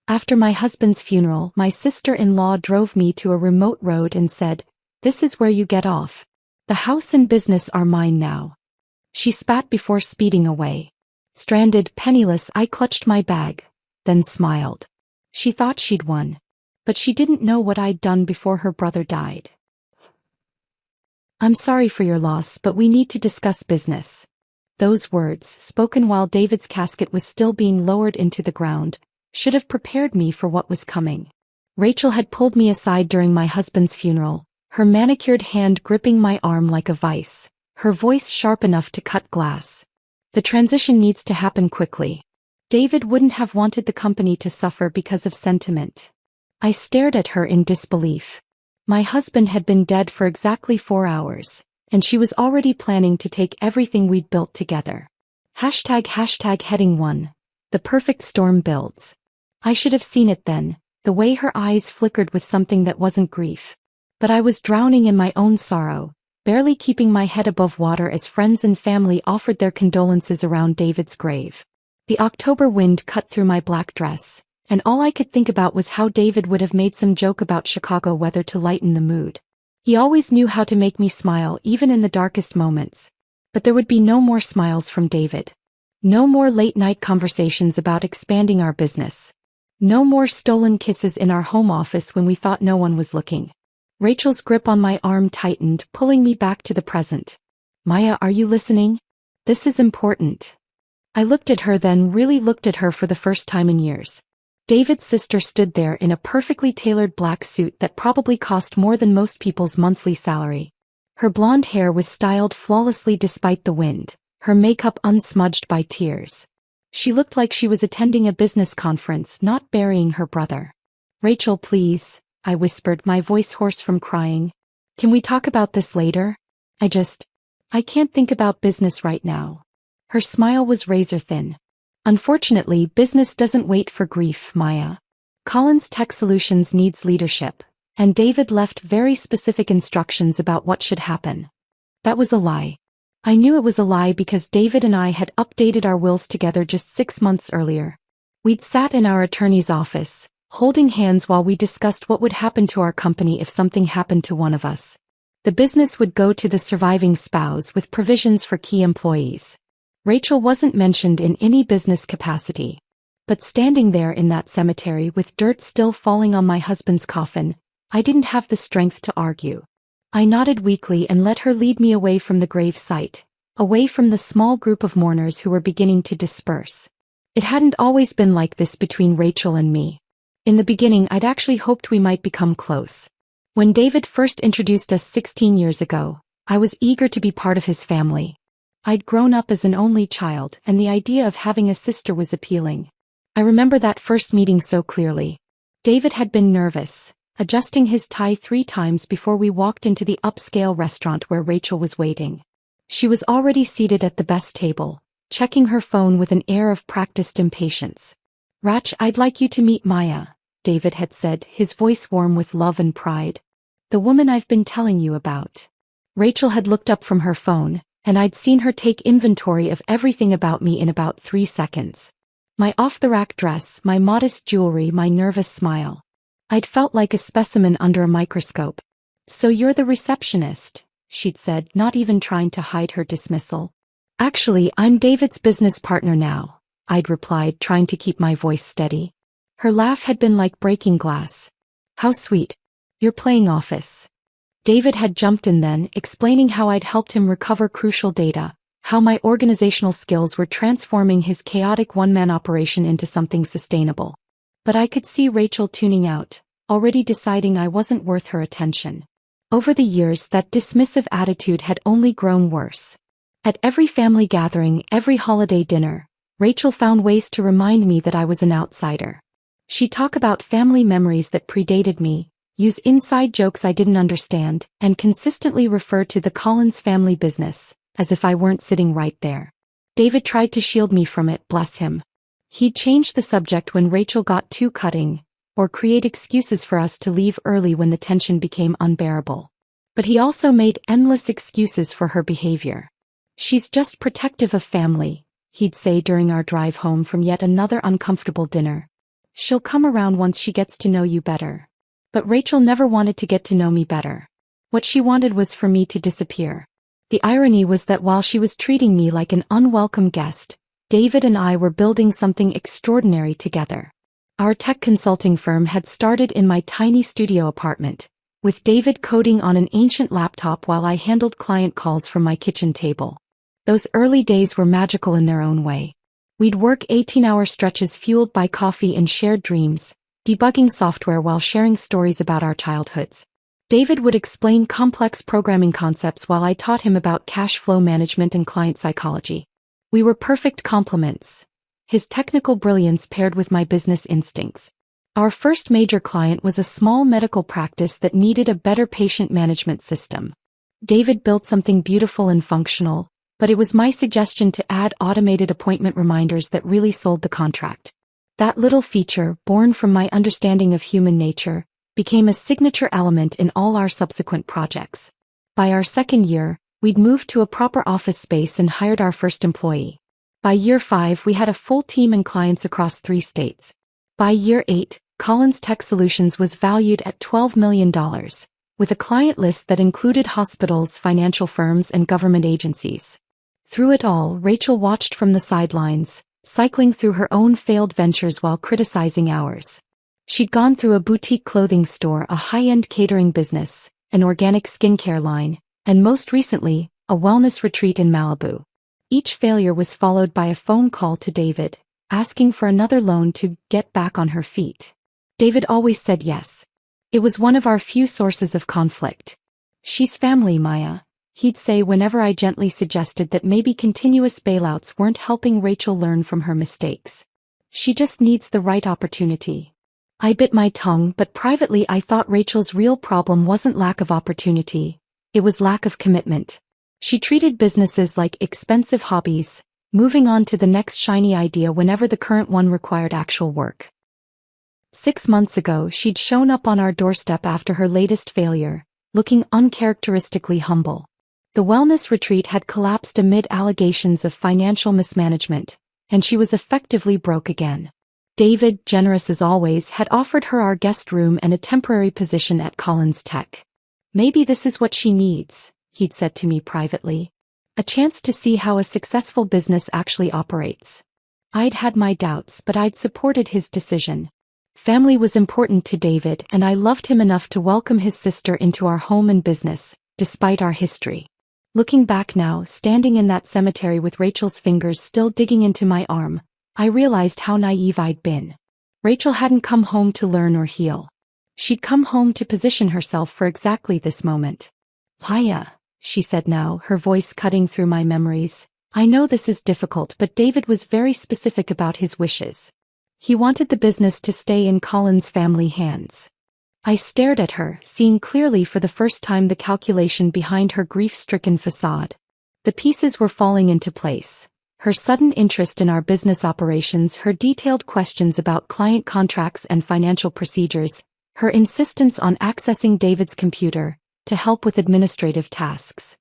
After my husband's funeral, my sister-in-law drove me to a remote road and said, "This is where you get off. The house and business are mine now." She spat before speeding away. Stranded, penniless, I clutched my bag, then smiled. She thought she'd won. But she didn't know what I'd done before her brother died. "I'm sorry for your loss, but we need to discuss business." Those words, spoken while David's casket was still being lowered into the ground, should have prepared me for what was coming. Rachel had pulled me aside during my husband's funeral, her manicured hand gripping my arm like a vice, her voice sharp enough to cut glass. "The transition needs to happen quickly. David wouldn't have wanted the company to suffer because of sentiment." I stared at her in disbelief. My husband had been dead for exactly 4 hours, and she was already planning to take everything we'd built together. Heading 1. The perfect storm builds. I should have seen it then, the way her eyes flickered with something that wasn't grief. But I was drowning in my own sorrow, barely keeping my head above water as friends and family offered their condolences around David's grave. The October wind cut through my black dress, and all I could think about was how David would have made some joke about Chicago weather to lighten the mood. He always knew how to make me smile even in the darkest moments. But there would be no more smiles from David. No more late-night conversations about expanding our business. No more stolen kisses in our home office when we thought no one was looking. Rachel's grip on my arm tightened, pulling me back to the present. "Maya, are you listening? This is important." I looked at her, then really looked at her for the first time in years. David's sister stood there in a perfectly tailored black suit that probably cost more than most people's monthly salary. Her blonde hair was styled flawlessly despite the wind, her makeup unsmudged by tears. She looked like she was attending a business conference, not burying her brother. "Rachel, please," I whispered, my voice hoarse from crying. "Can we talk about this later? I can't think about business right now." Her smile was razor thin. "Unfortunately, business doesn't wait for grief, Maya. Collins Tech Solutions needs leadership, and David left very specific instructions about what should happen." That was a lie. I knew it was a lie because David and I had updated our wills together just 6 months earlier. We'd sat in our attorney's office, holding hands while we discussed what would happen to our company if something happened to one of us. The business would go to the surviving spouse with provisions for key employees. Rachel wasn't mentioned in any business capacity. But standing there in that cemetery with dirt still falling on my husband's coffin, I didn't have the strength to argue. I nodded weakly and let her lead me away from the grave site, away from the small group of mourners who were beginning to disperse. It hadn't always been like this between Rachel and me. In the beginning, I'd actually hoped we might become close. When David first introduced us 16 years ago, I was eager to be part of his family. I'd grown up as an only child, and the idea of having a sister was appealing. I remember that first meeting so clearly. David had been nervous, adjusting his tie 3 times before we walked into the upscale restaurant where Rachel was waiting. She was already seated at the best table, checking her phone with an air of practiced impatience. "Rach, I'd like you to meet Maya," David had said, his voice warm with love and pride. "The woman I've been telling you about." Rachel had looked up from her phone, and I'd seen her take inventory of everything about me in about 3 seconds. My off-the-rack dress, my modest jewelry, my nervous smile. I'd felt like a specimen under a microscope. "So you're the receptionist," she'd said, not even trying to hide her dismissal. "Actually, I'm David's business partner now," I'd replied, trying to keep my voice steady. Her laugh had been like breaking glass. "How sweet. You're playing office." David had jumped in then, explaining how I'd helped him recover crucial data, how my organizational skills were transforming his chaotic one-man operation into something sustainable. But I could see Rachel tuning out, already deciding I wasn't worth her attention. Over the years, that dismissive attitude had only grown worse. At every family gathering, every holiday dinner, Rachel found ways to remind me that I was an outsider. She'd talk about family memories that predated me, use inside jokes I didn't understand, and consistently refer to the Collins family business, as if I weren't sitting right there. David tried to shield me from it, bless him. He'd change the subject when Rachel got too cutting, or create excuses for us to leave early when the tension became unbearable. But he also made endless excuses for her behavior. "She's just protective of family," he'd say during our drive home from yet another uncomfortable dinner. She'll come around once she gets to know you better. But Rachel never wanted to get to know me better. What she wanted was for me to disappear. The irony was that while she was treating me like an unwelcome guest, David and I were building something extraordinary together. Our tech consulting firm had started in my tiny studio apartment, with David coding on an ancient laptop while I handled client calls from my kitchen table. Those early days were magical in their own way. We'd work 18-hour stretches fueled by coffee and shared dreams, debugging software while sharing stories about our childhoods. David would explain complex programming concepts while I taught him about cash flow management and client psychology. We were perfect complements. His technical brilliance paired with my business instincts. Our first major client was a small medical practice that needed a better patient management system. David built something beautiful and functional, but it was my suggestion to add automated appointment reminders that really sold the contract. That little feature, born from my understanding of human nature, became a signature element in all our subsequent projects. By our second year, we'd moved to a proper office space and hired our first employee. By year 5, we had a full team and clients across 3 states. By year 8, Collins Tech Solutions was valued at $12 million, with a client list that included hospitals, financial firms, and government agencies. Through it all, Rachel watched from the sidelines, cycling through her own failed ventures while criticizing ours. She'd gone through a boutique clothing store, a high-end catering business, an organic skincare line, and most recently, a wellness retreat in Malibu. Each failure was followed by a phone call to David, asking for another loan to get back on her feet. David always said yes. It was one of our few sources of conflict. "She's family, Maya," he'd say whenever I gently suggested that maybe continuous bailouts weren't helping Rachel learn from her mistakes. "She just needs the right opportunity." I bit my tongue, but privately I thought Rachel's real problem wasn't lack of opportunity, it was lack of commitment. She treated businesses like expensive hobbies, moving on to the next shiny idea whenever the current one required actual work. 6 months ago, she'd shown up on our doorstep after her latest failure, looking uncharacteristically humble. The wellness retreat had collapsed amid allegations of financial mismanagement, and she was effectively broke again. David, generous as always, had offered her our guest room and a temporary position at Collins Tech. "Maybe this is what she needs," he'd said to me privately. "A chance to see how a successful business actually operates." I'd had my doubts, but I'd supported his decision. Family was important to David, and I loved him enough to welcome his sister into our home and business, despite our history. Looking back now, standing in that cemetery with Rachel's fingers still digging into my arm, I realized how naive I'd been. Rachel hadn't come home to learn or heal. She'd come home to position herself for exactly this moment. "Maya," she said now, her voice cutting through my memories, "I know this is difficult, but David was very specific about his wishes. He wanted the business to stay in Collins' family hands." I stared at her, seeing clearly for the first time the calculation behind her grief-stricken facade. The pieces were falling into place. Her sudden interest in our business operations, her detailed questions about client contracts and financial procedures, her insistence on accessing David's computer to help with administrative tasks.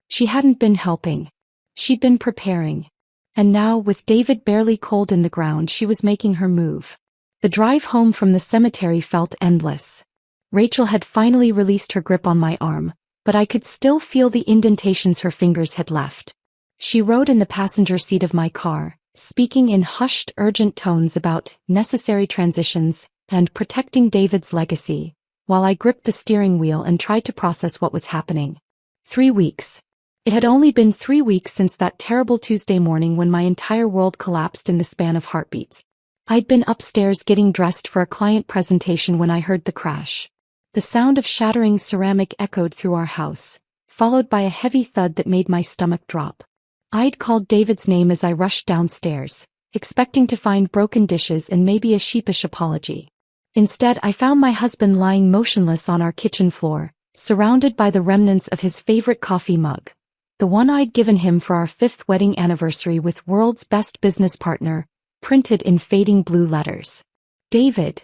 She hadn't been helping. She'd been preparing. And now, with David barely cold in the ground, she was making her move. The drive home from the cemetery felt endless. Rachel had finally released her grip on my arm, but I could still feel the indentations her fingers had left. She rode in the passenger seat of my car, speaking in hushed, urgent tones about necessary transitions and protecting David's legacy, while I gripped the steering wheel and tried to process what was happening. 3 weeks. It had only been 3 weeks since that terrible Tuesday morning when my entire world collapsed in the span of heartbeats. I'd been upstairs getting dressed for a client presentation when I heard the crash. The sound of shattering ceramic echoed through our house, followed by a heavy thud that made my stomach drop. I'd called David's name as I rushed downstairs, expecting to find broken dishes and maybe a sheepish apology. Instead, I found my husband lying motionless on our kitchen floor, surrounded by the remnants of his favorite coffee mug, the one I'd given him for our 5th wedding anniversary with "World's Best Business Partner," printed in fading blue letters. "David!"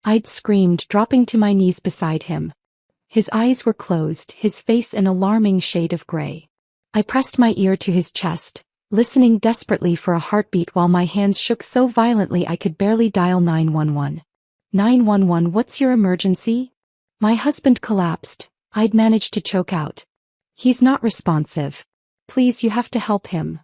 I'd screamed, dropping to my knees beside him. His eyes were closed, his face an alarming shade of gray. I pressed my ear to his chest, listening desperately for a heartbeat while my hands shook so violently I could barely dial 911. 911, what's your emergency? My husband collapsed. I'd managed to choke out. He's not responsive. Please, you have to help him.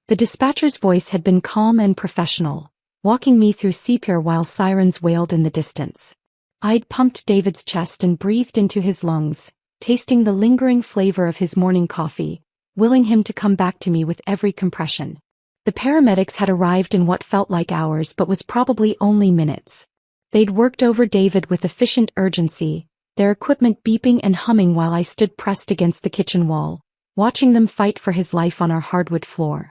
The dispatcher's voice had been calm and professional, walking me through CPR while sirens wailed in the distance. I'd pumped David's chest and breathed into his lungs, tasting the lingering flavor of his morning coffee, willing him to come back to me with every compression. The paramedics had arrived in what felt like hours but was probably only minutes. They'd worked over David with efficient urgency, their equipment beeping and humming while I stood pressed against the kitchen wall, watching them fight for his life on our hardwood floor.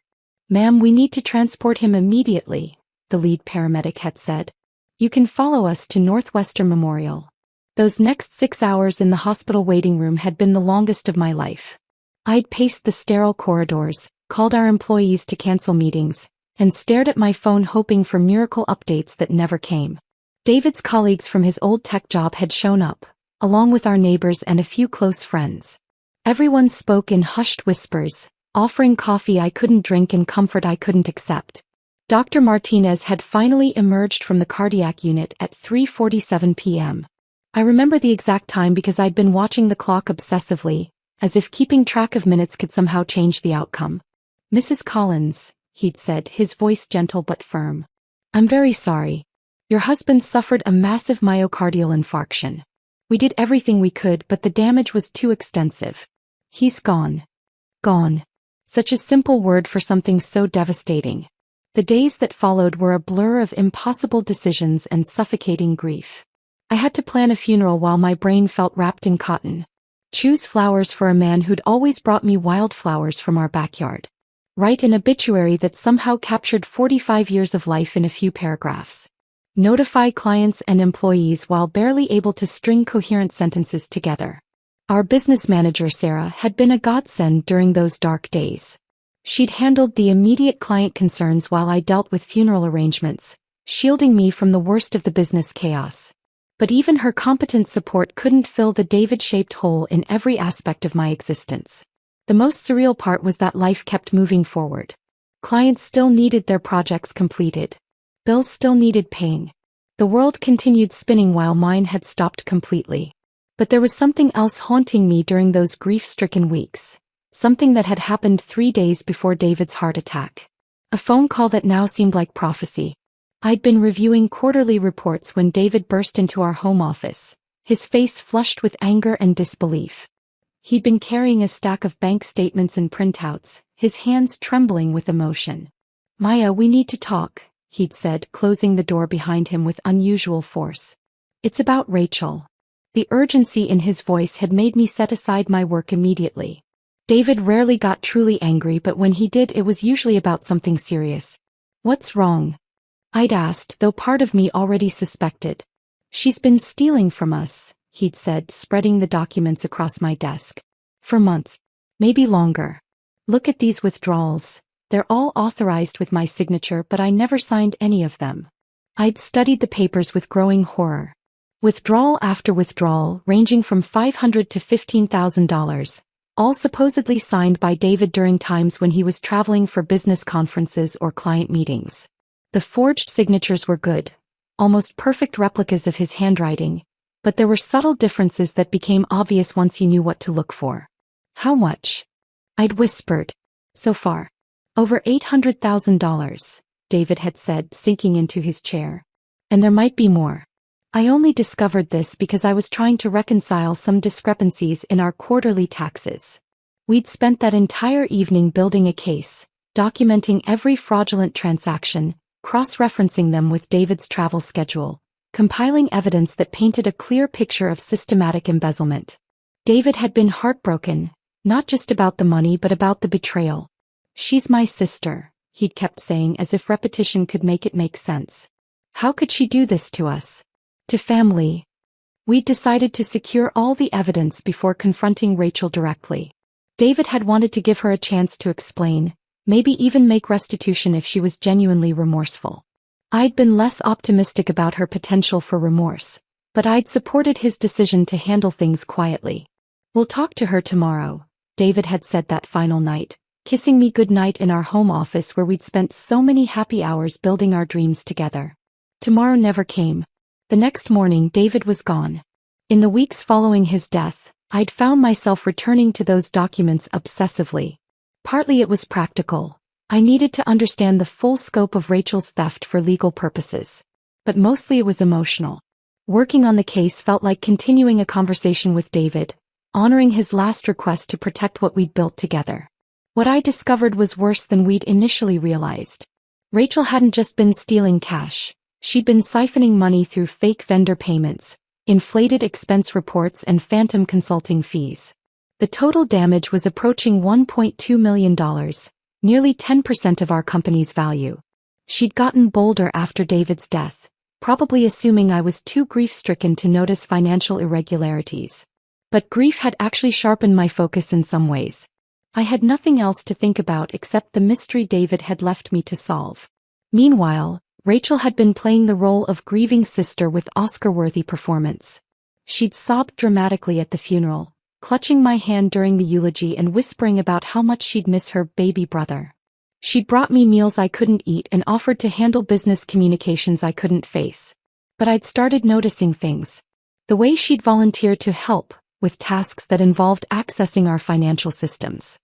Ma'am, we need to transport him immediately, the lead paramedic had said. You can follow us to Northwestern Memorial. Those next 6 hours in the hospital waiting room had been the longest of my life. I'd paced the sterile corridors, called our employees to cancel meetings, and stared at my phone hoping for miracle updates that never came. David's colleagues from his old tech job had shown up, along with our neighbors and a few close friends. Everyone spoke in hushed whispers, offering coffee I couldn't drink and comfort I couldn't accept. Dr. Martinez had finally emerged from the cardiac unit at 3:47 p.m. I remember the exact time because I'd been watching the clock obsessively, as if keeping track of minutes could somehow change the outcome. Mrs. Collins, he'd said, his voice gentle but firm. I'm very sorry. Your husband suffered a massive myocardial infarction. We did everything we could, but the damage was too extensive. He's gone. Gone. Such a simple word for something so devastating. The days that followed were a blur of impossible decisions and suffocating grief. I had to plan a funeral while my brain felt wrapped in cotton. Choose flowers for a man who'd always brought me wildflowers from our backyard. Write an obituary that somehow captured 45 years of life in a few paragraphs. Notify clients and employees while barely able to string coherent sentences together. Our business manager, Sarah, had been a godsend during those dark days. She'd handled the immediate client concerns while I dealt with funeral arrangements, shielding me from the worst of the business chaos. But even her competent support couldn't fill the David-shaped hole in every aspect of my existence. The most surreal part was that life kept moving forward. Clients still needed their projects completed. Bills still needed paying. The world continued spinning while mine had stopped completely. But there was something else haunting me during those grief-stricken weeks. Something that had happened 3 days before David's heart attack. A phone call that now seemed like prophecy. I'd been reviewing quarterly reports when David burst into our home office, his face flushed with anger and disbelief. He'd been carrying a stack of bank statements and printouts, his hands trembling with emotion. Maya, we need to talk, he'd said, closing the door behind him with unusual force. It's about Rachel. The urgency in his voice had made me set aside my work immediately. David rarely got truly angry, but when he did, it was usually about something serious. What's wrong? I'd asked, though part of me already suspected. She's been stealing from us, he'd said, spreading the documents across my desk. For months. Maybe longer. Look at these withdrawals. They're all authorized with my signature, but I never signed any of them. I'd studied the papers with growing horror. Withdrawal after withdrawal, ranging from $500 to $15,000, all supposedly signed by David during times when he was traveling for business conferences or client meetings. The forged signatures were good, almost perfect replicas of his handwriting, but there were subtle differences that became obvious once you knew what to look for. How much? I'd whispered. So far. Over $800,000, David had said, sinking into his chair. And there might be more. I only discovered this because I was trying to reconcile some discrepancies in our quarterly taxes. We'd spent that entire evening building a case, documenting every fraudulent transaction, cross-referencing them with David's travel schedule, compiling evidence that painted a clear picture of systematic embezzlement. David had been heartbroken, not just about the money but about the betrayal. She's my sister, he'd kept saying as if repetition could make it make sense. How could she do this to us? To family. We'd decided to secure all the evidence before confronting Rachel directly. David had wanted to give her a chance to explain, maybe even make restitution if she was genuinely remorseful. I'd been less optimistic about her potential for remorse, but I'd supported his decision to handle things quietly. We'll talk to her tomorrow, David had said that final night, kissing me goodnight in our home office where we'd spent so many happy hours building our dreams together. Tomorrow never came. The next morning David was gone. In the weeks following his death, I'd found myself returning to those documents obsessively. Partly it was practical. I needed to understand the full scope of Rachel's theft for legal purposes. But mostly it was emotional. Working on the case felt like continuing a conversation with David, honoring his last request to protect what we'd built together. What I discovered was worse than we'd initially realized. Rachel hadn't just been stealing cash. She'd been siphoning money through fake vendor payments, inflated expense reports and phantom consulting fees. The total damage was approaching $1.2 million, nearly 10% of our company's value. She'd gotten bolder after David's death, probably assuming I was too grief-stricken to notice financial irregularities. But grief had actually sharpened my focus in some ways. I had nothing else to think about except the mystery David had left me to solve. Meanwhile, Rachel had been playing the role of grieving sister with Oscar-worthy performance. She'd sobbed dramatically at the funeral, clutching my hand during the eulogy and whispering about how much she'd miss her baby brother. She'd brought me meals I couldn't eat and offered to handle business communications I couldn't face. But I'd started noticing things. The way she'd volunteered to help with tasks that involved accessing our financial systems.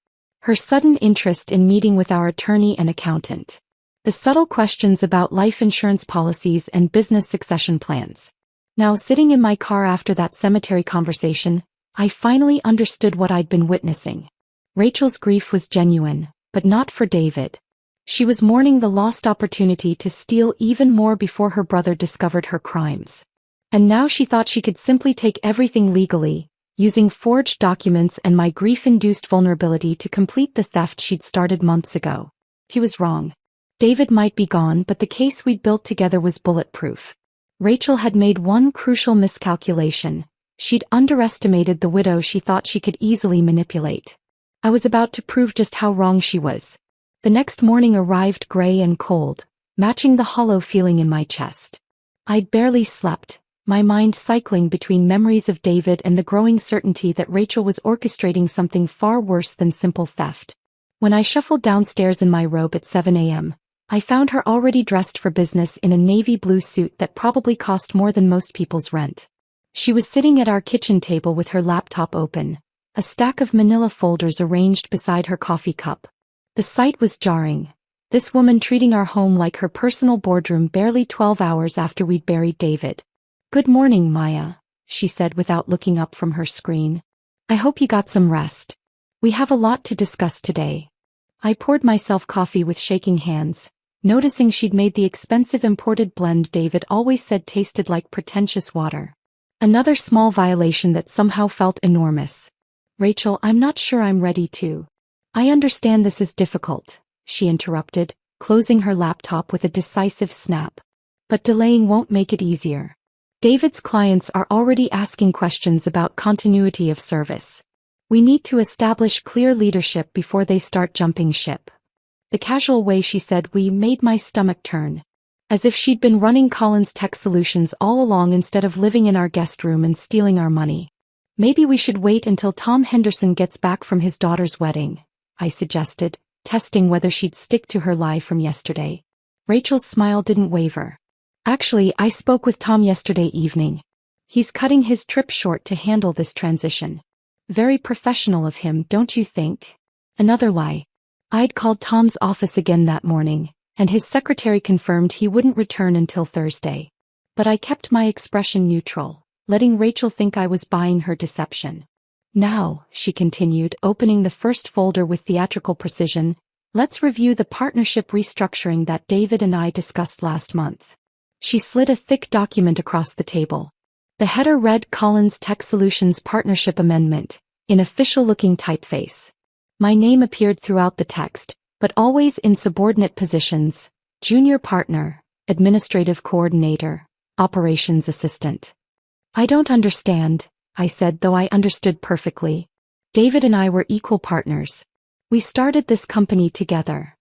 Her sudden interest in meeting with our attorney and accountant. The subtle questions about life insurance policies and business succession plans. Now, sitting in my car after that cemetery conversation, I finally understood what I'd been witnessing. Rachel's grief was genuine, but not for David. She was mourning the lost opportunity to steal even more before her brother discovered her crimes. And now she thought she could simply take everything legally, using forged documents and my grief-induced vulnerability to complete the theft she'd started months ago. He was wrong. David might be gone, but the case we'd built together was bulletproof. Rachel had made one crucial miscalculation. She'd underestimated the widow she thought she could easily manipulate. I was about to prove just how wrong she was. The next morning arrived gray and cold, matching the hollow feeling in my chest. I'd barely slept, my mind cycling between memories of David and the growing certainty that Rachel was orchestrating something far worse than simple theft. When I shuffled downstairs in my robe at 7 a.m., I found her already dressed for business in a navy blue suit that probably cost more than most people's rent. She was sitting at our kitchen table with her laptop open, a stack of manila folders arranged beside her coffee cup. The sight was jarring. This woman treating our home like her personal boardroom barely 12 hours after we'd buried David. "Good morning, Maya," she said without looking up from her screen. "I hope you got some rest. We have a lot to discuss today." I poured myself coffee with shaking hands, noticing she'd made the expensive imported blend David always said tasted like pretentious water. Another small violation that somehow felt enormous. "Rachel, I'm not sure I'm ready to." "I understand this is difficult," she interrupted, closing her laptop with a decisive snap. "But delaying won't make it easier. David's clients are already asking questions about continuity of service. We need to establish clear leadership before they start jumping ship." The casual way she said "we" made my stomach turn. As if she'd been running Collins Tech Solutions all along instead of living in our guest room and stealing our money. "Maybe we should wait until Tom Henderson gets back from his daughter's wedding," I suggested, testing whether she'd stick to her lie from yesterday. Rachel's smile didn't waver. "Actually, I spoke with Tom yesterday evening. He's cutting his trip short to handle this transition. Very professional of him, don't you think?" Another lie. I'd called Tom's office again that morning, and his secretary confirmed he wouldn't return until Thursday. But I kept my expression neutral, letting Rachel think I was buying her deception. "Now," she continued, opening the first folder with theatrical precision, "let's review the partnership restructuring that David and I discussed last month." She slid a thick document across the table. The header read Collins Tech Solutions Partnership Amendment, in official-looking typeface. My name appeared throughout the text, but always in subordinate positions: junior partner, administrative coordinator, operations assistant. "I don't understand," I said, though I understood perfectly. "David and I were equal partners. We started this company together."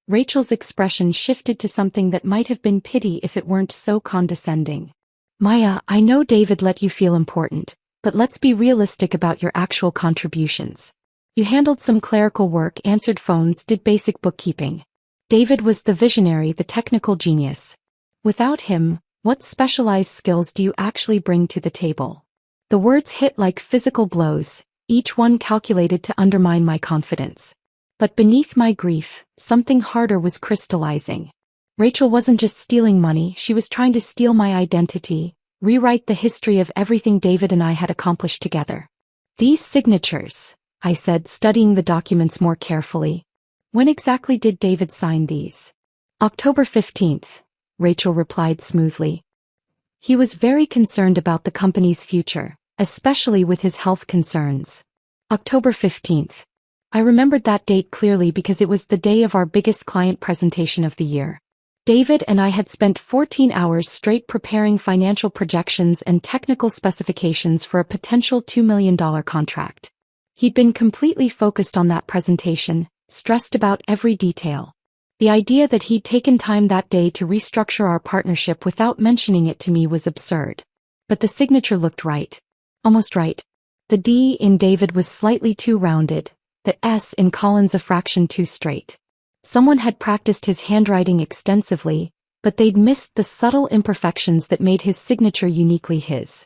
Rachel's expression shifted to something that might have been pity if it weren't so condescending. "Maya, I know David let you feel important, but let's be realistic about your actual contributions. You handled some clerical work, answered phones, did basic bookkeeping. David was the visionary, the technical genius. Without him, what specialized skills do you actually bring to the table? The words hit like physical blows, each one calculated to undermine my confidence. But beneath my grief, something harder was crystallizing. Rachel wasn't just stealing money, she was trying to steal my identity, rewrite the history of everything David and I had accomplished together. These signatures, I said, studying the documents more carefully. When exactly did David sign these? October 15th, Rachel replied smoothly. He was very concerned about the company's future, especially with his health concerns. October 15th. I remembered that date clearly because it was the day of our biggest client presentation of the year. David and I had spent 14 hours straight preparing financial projections and technical specifications for a potential $2 million contract. He'd been completely focused on that presentation, stressed about every detail. The idea that he'd taken time that day to restructure our partnership without mentioning it to me was absurd. But the signature looked right. Almost right. The D in David was slightly too rounded, the S in Collins a fraction too straight. Someone had practiced his handwriting extensively, but they'd missed the subtle imperfections that made his signature uniquely his.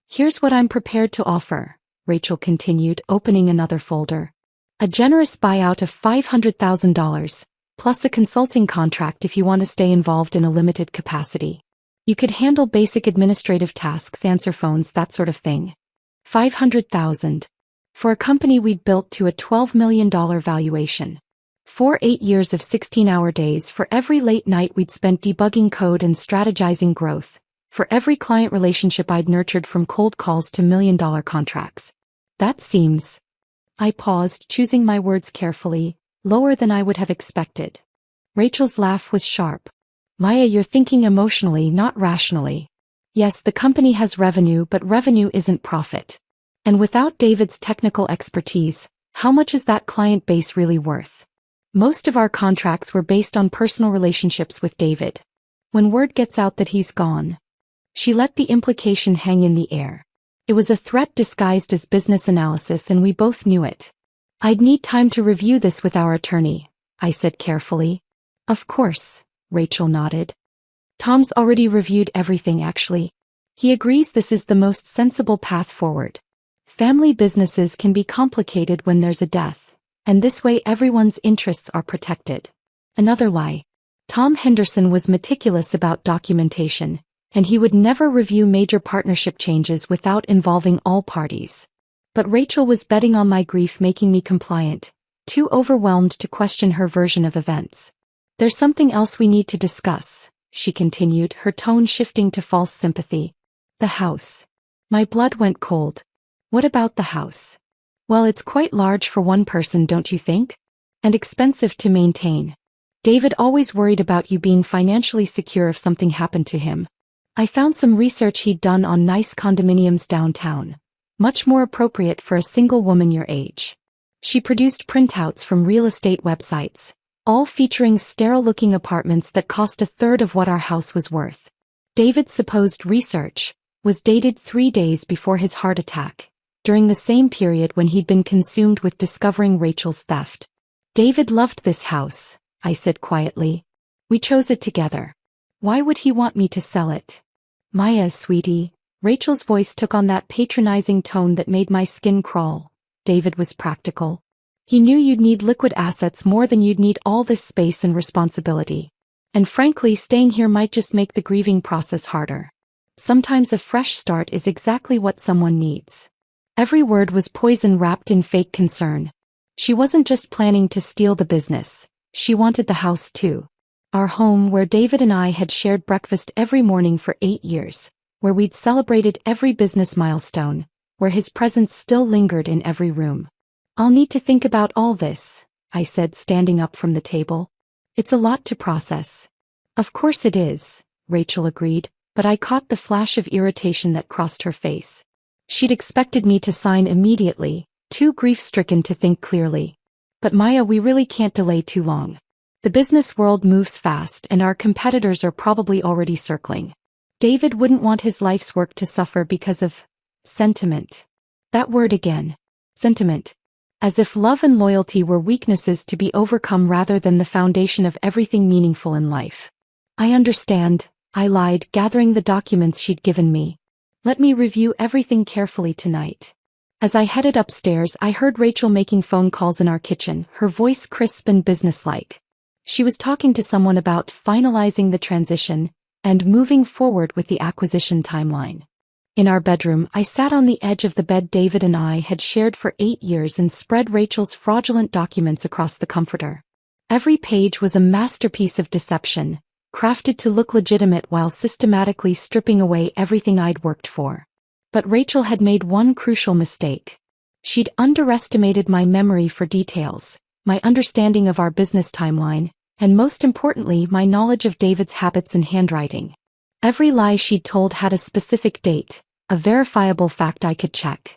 Here's what I'm prepared to offer, Rachel continued, opening another folder. A generous buyout of $500,000, plus a consulting contract if you want to stay involved in a limited capacity. You could handle basic administrative tasks, answer phones, that sort of thing. $500,000. For a company we'd built to a $12 million valuation. For 8 years of 16-hour days, for every late night we'd spent debugging code and strategizing growth. For every client relationship I'd nurtured from cold calls to million-dollar contracts. That seems... I paused, choosing my words carefully, lower than I would have expected. Rachel's laugh was sharp. Maya, you're thinking emotionally, not rationally. Yes, the company has revenue, but revenue isn't profit. And without David's technical expertise, how much is that client base really worth? Most of our contracts were based on personal relationships with David. When word gets out that he's gone... She let the implication hang in the air. It was a threat disguised as business analysis, and we both knew it. I'd need time to review this with our attorney, I said carefully. Of course, Rachel nodded. Tom's already reviewed everything actually. He agrees this is the most sensible path forward. Family businesses can be complicated when there's a death, and this way everyone's interests are protected. Another lie. Tom Henderson was meticulous about documentation, and he would never review major partnership changes without involving all parties. But Rachel was betting on my grief making me compliant, too overwhelmed to question her version of events. There's something else we need to discuss, she continued, her tone shifting to false sympathy. The house. My blood went cold. What about the house? Well, it's quite large for one person, don't you think? And expensive to maintain. David always worried about you being financially secure if something happened to him. I found some research he'd done on nice condominiums downtown, much more appropriate for a single woman your age. She produced printouts from real estate websites, all featuring sterile-looking apartments that cost a third of what our house was worth. David's supposed research was dated 3 days before his heart attack, during the same period when he'd been consumed with discovering Rachel's theft. David loved this house, I said quietly. We chose it together. Why would he want me to sell it? Maya, sweetie, Rachel's voice took on that patronizing tone that made my skin crawl. David was practical. He knew you'd need liquid assets more than you'd need all this space and responsibility. And frankly, staying here might just make the grieving process harder. Sometimes a fresh start is exactly what someone needs. Every word was poison wrapped in fake concern. She wasn't just planning to steal the business, she wanted the house too. Our home where David and I had shared breakfast every morning for 8 years, where we'd celebrated every business milestone, where his presence still lingered in every room. I'll need to think about all this, I said, standing up from the table. It's a lot to process. Of course it is, Rachel agreed, but I caught the flash of irritation that crossed her face. She'd expected me to sign immediately, too grief-stricken to think clearly. But Maya, we really can't delay too long. The business world moves fast and our competitors are probably already circling. David wouldn't want his life's work to suffer because of sentiment. That word again. Sentiment. As if love and loyalty were weaknesses to be overcome rather than the foundation of everything meaningful in life. I understand, I lied, gathering the documents she'd given me. Let me review everything carefully tonight. As I headed upstairs, I heard Rachel making phone calls in our kitchen, her voice crisp and businesslike. She was talking to someone about finalizing the transition and moving forward with the acquisition timeline. In our bedroom, I sat on the edge of the bed David and I had shared for 8 years and spread Rachel's fraudulent documents across the comforter. Every page was a masterpiece of deception, crafted to look legitimate while systematically stripping away everything I'd worked for. But Rachel had made one crucial mistake. She'd underestimated my memory for details, my understanding of our business timeline, and most importantly, my knowledge of David's habits and handwriting. Every lie she'd told had a specific date, a verifiable fact I could check.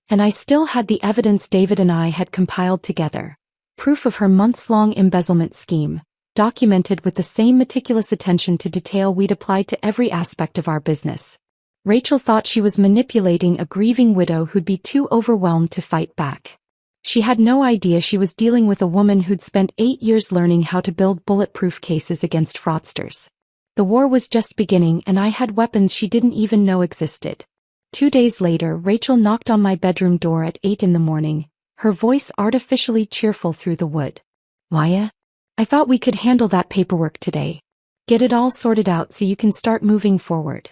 And I still had the evidence David and I had compiled together, proof of her months-long embezzlement scheme, documented with the same meticulous attention to detail we'd applied to every aspect of our business. Rachel thought she was manipulating a grieving widow who'd be too overwhelmed to fight back. She had no idea she was dealing with a woman who'd spent 8 years learning how to build bulletproof cases against fraudsters. The war was just beginning and I had weapons she didn't even know existed. 2 days later, Rachel knocked on my bedroom door at 8 in the morning, her voice artificially cheerful through the wood. "Maya? I thought we could handle that paperwork today. Get it all sorted out so you can start moving forward."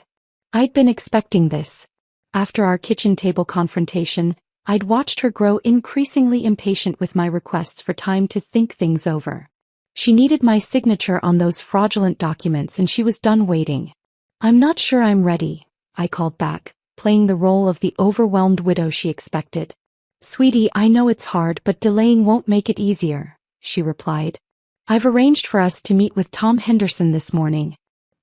I'd been expecting this. After our kitchen table confrontation, I'd watched her grow increasingly impatient with my requests for time to think things over. She needed my signature on those fraudulent documents and she was done waiting. "I'm not sure I'm ready," I called back, playing the role of the overwhelmed widow she expected. "Sweetie, I know it's hard, but delaying won't make it easier," she replied. "I've arranged for us to meet with Tom Henderson this morning.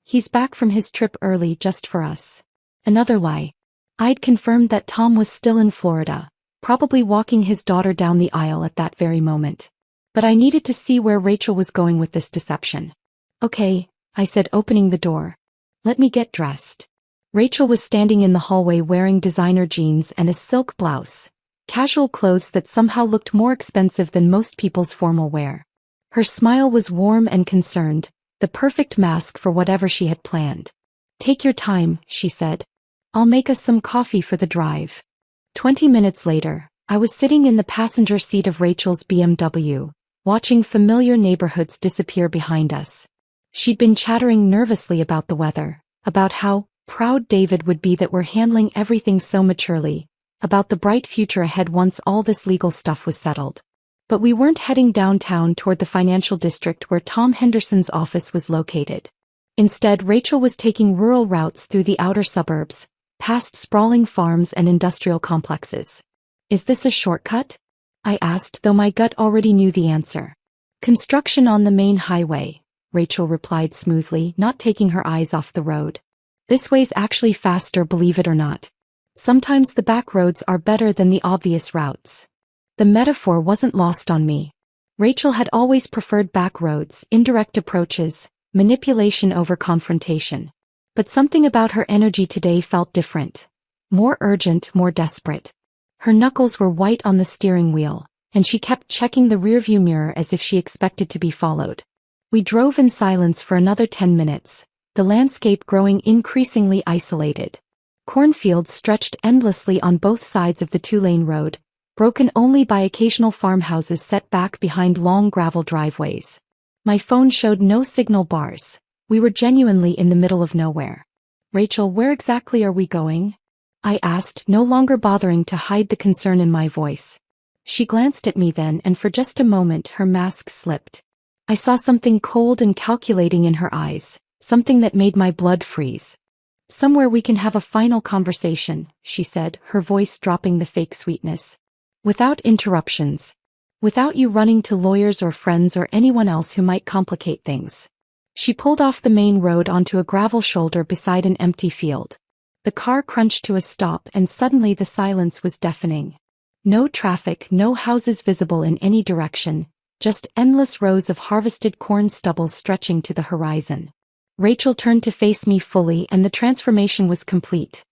He's back from his trip early just for us." Another lie. I'd confirmed that Tom was still in Florida, probably walking his daughter down the aisle at that very moment. But I needed to see where Rachel was going with this deception. "Okay," I said, opening the door. "Let me get dressed." Rachel was standing in the hallway wearing designer jeans and a silk blouse, casual clothes that somehow looked more expensive than most people's formal wear. Her smile was warm and concerned, the perfect mask for whatever she had planned. "Take your time," she said. "I'll make us some coffee for the drive." 20 minutes later, I was sitting in the passenger seat of Rachel's BMW, watching familiar neighborhoods disappear behind us. She'd been chattering nervously about the weather, about how proud David would be that we're handling everything so maturely, about the bright future ahead once all this legal stuff was settled. But we weren't heading downtown toward the financial district where Tom Henderson's office was located. Instead, Rachel was taking rural routes through the outer suburbs, past sprawling farms and industrial complexes. "Is this a shortcut?" I asked, though my gut already knew the answer. "Construction on the main highway," Rachel replied smoothly, not taking her eyes off the road. "This way's actually faster, believe it or not. Sometimes the back roads are better than the obvious routes." The metaphor wasn't lost on me. Rachel had always preferred back roads, indirect approaches, manipulation over confrontation. But something about her energy today felt different. More urgent, more desperate. Her knuckles were white on the steering wheel, and she kept checking the rearview mirror as if she expected to be followed. We drove in silence for another 10 minutes, the landscape growing increasingly isolated. Cornfields stretched endlessly on both sides of the 2-lane road, broken only by occasional farmhouses set back behind long gravel driveways. My phone showed no signal bars. We were genuinely in the middle of nowhere. "Rachel, where exactly are we going?" I asked, no longer bothering to hide the concern in my voice. She glanced at me then, and for just a moment her mask slipped. I saw something cold and calculating in her eyes, something that made my blood freeze. "Somewhere we can have a final conversation," she said, her voice dropping the fake sweetness. "Without interruptions. Without you running to lawyers or friends or anyone else who might complicate things." She pulled off the main road onto a gravel shoulder beside an empty field. The car crunched to a stop and suddenly the silence was deafening. No traffic, no houses visible in any direction, just endless rows of harvested corn stubble stretching to the horizon. Rachel turned to face me fully and the transformation was complete.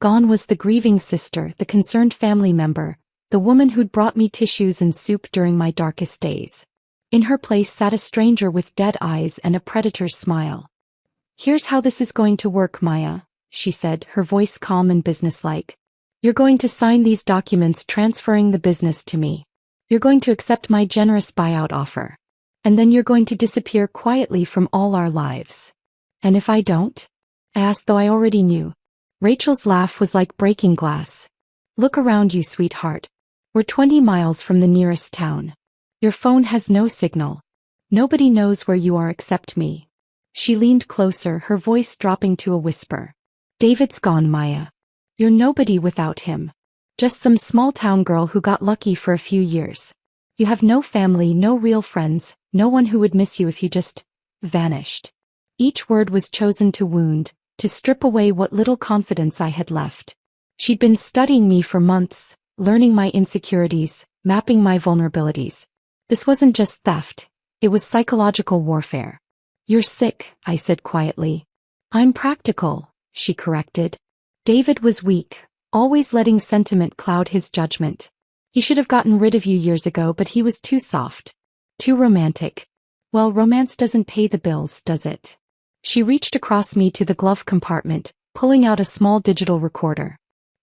Gone was the grieving sister, the concerned family member, the woman who'd brought me tissues and soup during my darkest days. In her place sat a stranger with dead eyes and a predator's smile. "Here's how this is going to work, Maya," she said, her voice calm and businesslike. "You're going to sign these documents transferring the business to me. You're going to accept my generous buyout offer. And then you're going to disappear quietly from all our lives." "And if I don't?" I asked, though I already knew. Rachel's laugh was like breaking glass. "Look around you, sweetheart. We're 20 miles from the nearest town. Your phone has no signal. Nobody knows where you are except me." She leaned closer, her voice dropping to a whisper. "David's gone, Maya. You're nobody without him. Just some small-town girl who got lucky for a few years. You have no family, no real friends, no one who would miss you if you just vanished." Each word was chosen to wound, to strip away what little confidence I had left. She'd been studying me for months, learning my insecurities, mapping my vulnerabilities. This wasn't just theft, it was psychological warfare. "You're sick," I said quietly. "I'm practical," she corrected. David was weak, always letting sentiment cloud his judgment. He should have gotten rid of you years ago, but he was too soft. Too romantic. Well, romance doesn't pay the bills, does it? She reached across me to the glove compartment, pulling out a small digital recorder.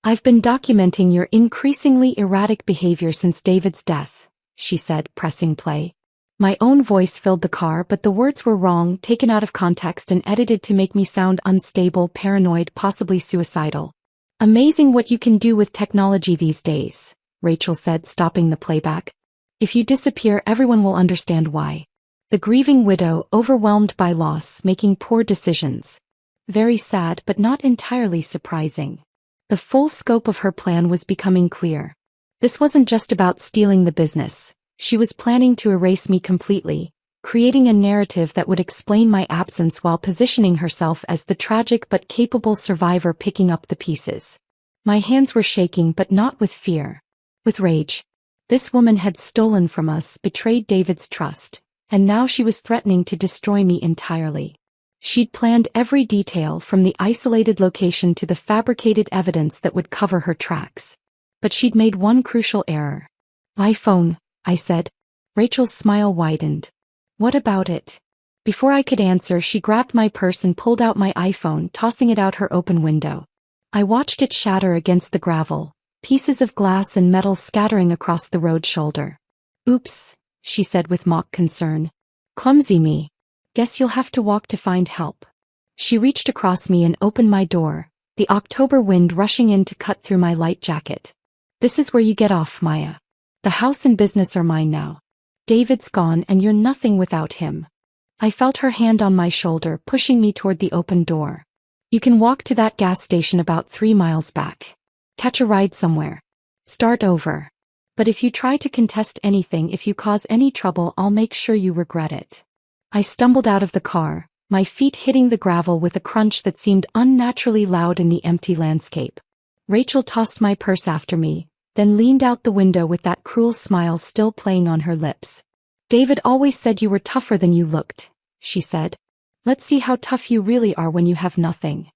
"I've been documenting your increasingly erratic behavior since David's death," she said, pressing play. My own voice filled the car, but the words were wrong, taken out of context and edited to make me sound unstable, paranoid, possibly suicidal. "Amazing what you can do with technology these days," Rachel said, stopping the playback. "If you disappear, everyone will understand why. The grieving widow, overwhelmed by loss, making poor decisions. Very sad, but not entirely surprising." The full scope of her plan was becoming clear. This wasn't just about stealing the business. She was planning to erase me completely, creating a narrative that would explain my absence while positioning herself as the tragic but capable survivor picking up the pieces. My hands were shaking, but not with fear. With rage. This woman had stolen from us, betrayed David's trust, and now she was threatening to destroy me entirely. She'd planned every detail, from the isolated location to the fabricated evidence that would cover her tracks. But she'd made one crucial error. "iPhone," I said. Rachel's smile widened. "What about it?" Before I could answer, she grabbed my purse and pulled out my iPhone, tossing it out her open window. I watched it shatter against the gravel, pieces of glass and metal scattering across the road shoulder. "Oops," she said with mock concern. "Clumsy me. Guess you'll have to walk to find help." She reached across me and opened my door, the October wind rushing in to cut through my light jacket. "This is where you get off, Maya. The house and business are mine now. David's gone and you're nothing without him." I felt her hand on my shoulder, pushing me toward the open door. "You can walk to that gas station about 3 miles back. Catch a ride somewhere. Start over. But if you try to contest anything, if you cause any trouble, I'll make sure you regret it." I stumbled out of the car, my feet hitting the gravel with a crunch that seemed unnaturally loud in the empty landscape. Rachel tossed my purse after me, then leaned out the window with that cruel smile still playing on her lips. "David always said you were tougher than you looked," she said. "Let's see how tough you really are when you have nothing."